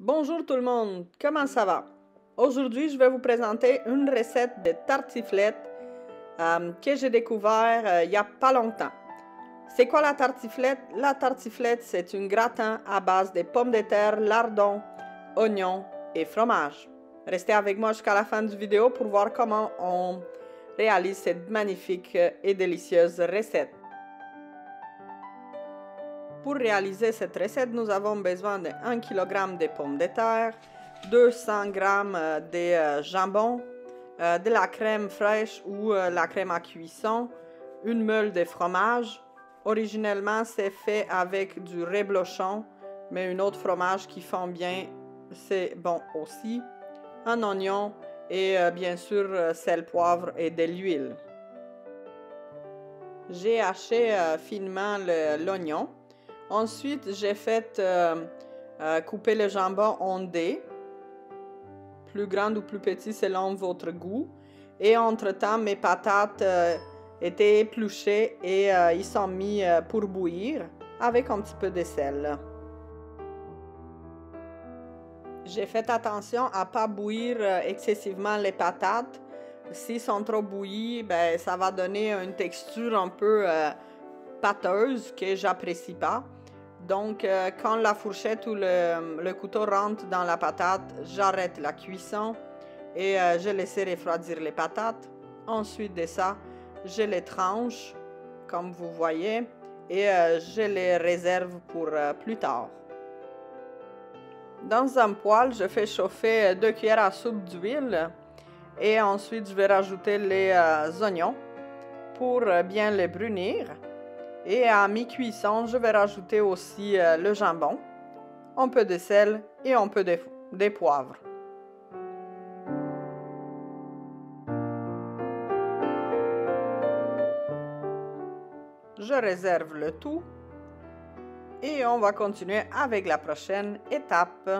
Bonjour tout le monde, comment ça va? Aujourd'hui, je vais vous présenter une recette de tartiflette que j'ai découvert il n'y a pas longtemps. C'est quoi la tartiflette? La tartiflette, c'est un gratin à base de pommes de terre, lardons, oignons et fromage. Restez avec moi jusqu'à la fin du vidéo pour voir comment on réalise cette magnifique et délicieuse recette. Pour réaliser cette recette, nous avons besoin de 1 kg de pommes de terre, 200 g de jambon, de la crème fraîche ou la crème à cuisson, une meule de fromage. Originellement, c'est fait avec du reblochon, mais un autre fromage qui fond bien, c'est bon aussi. Un oignon et bien sûr sel, poivre et de l'huile. J'ai haché finement l'oignon. Ensuite, j'ai fait couper le jambon en dés, plus grand ou plus petit selon votre goût. Et entre-temps, mes patates étaient épluchées et ils sont mis pour bouillir avec un petit peu de sel. J'ai fait attention à ne pas bouillir excessivement les patates. S'ils sont trop bouillis, ben, ça va donner une texture un peu pâteuse que j'apprécie pas. Donc, quand la fourchette ou le couteau rentre dans la patate, j'arrête la cuisson et je laisse refroidir les patates. Ensuite de ça, je les tranche, comme vous voyez, et je les réserve pour plus tard. Dans un poêle, je fais chauffer 2 cuillères à soupe d'huile et ensuite je vais rajouter les oignons pour bien les brunir. Et à mi-cuisson, je vais rajouter aussi le jambon, un peu de sel et un peu de poivre. Je réserve le tout et on va continuer avec la prochaine étape.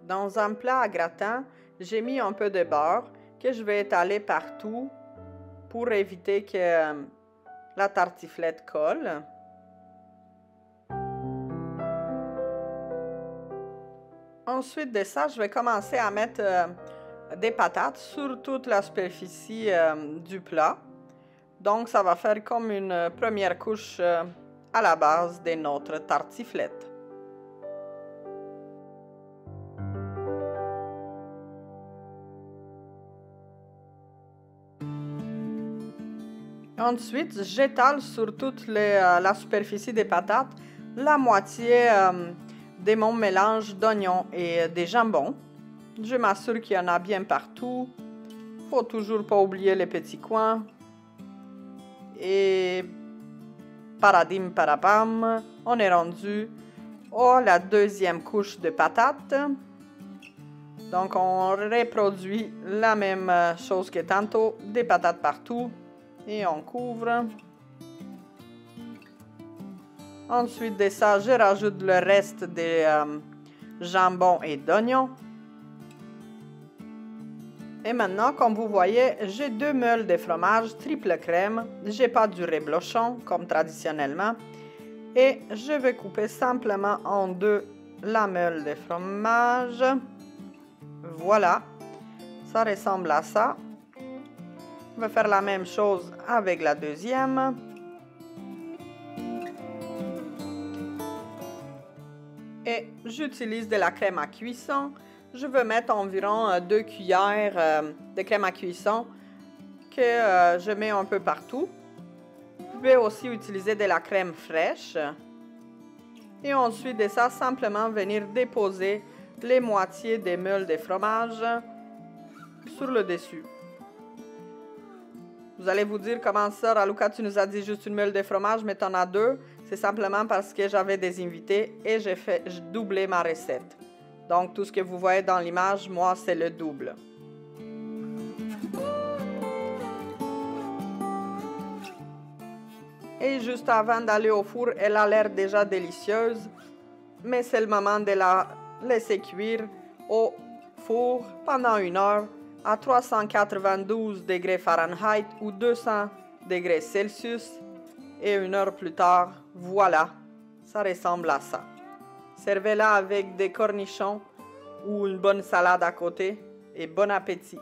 Dans un plat à gratin, j'ai mis un peu de beurre que je vais étaler partout pour éviter que la tartiflette colle. Ensuite de ça, je vais commencer à mettre des patates sur toute la superficie du plat. Donc, ça va faire comme une première couche à la base de notre tartiflette. Ensuite, j'étale sur toute la superficie des patates la moitié de mon mélange d'oignons et de jambon. Je m'assure qu'il y en a bien partout. Faut toujours pas oublier les petits coins. Et paradim parapam, on est rendu à la deuxième couche de patates. Donc, on reproduit la même chose que tantôt, des patates partout. Et on couvre. Ensuite de ça, je rajoute le reste des jambon et d'oignons. Et maintenant, comme vous voyez, j'ai 2 meules de fromage triple crème. J'ai pas du reblochon comme traditionnellement. Et je vais couper simplement en deux la meule de fromage. Voilà, ça ressemble à ça. On va faire la même chose avec la deuxième. Et j'utilise de la crème à cuisson. Je vais mettre environ 2 cuillères de crème à cuisson que je mets un peu partout. Je vais aussi utiliser de la crème fraîche. Et ensuite de ça, simplement venir déposer les moitiés des meules de fromage sur le dessus. Vous allez vous dire comment ça, Raluca, tu nous as dit juste une meule de fromage, mais tu en as 2. C'est simplement parce que j'avais des invités et j'ai doublé ma recette. Donc, tout ce que vous voyez dans l'image, moi, c'est le double. Et juste avant d'aller au four, elle a l'air déjà délicieuse, mais c'est le moment de la laisser cuire au four pendant 1 heure à 392 degrés Fahrenheit ou 200 degrés Celsius. Et 1 heure plus tard, voilà, ça ressemble à ça. Servez-la avec des cornichons ou une bonne salade à côté et bon appétit!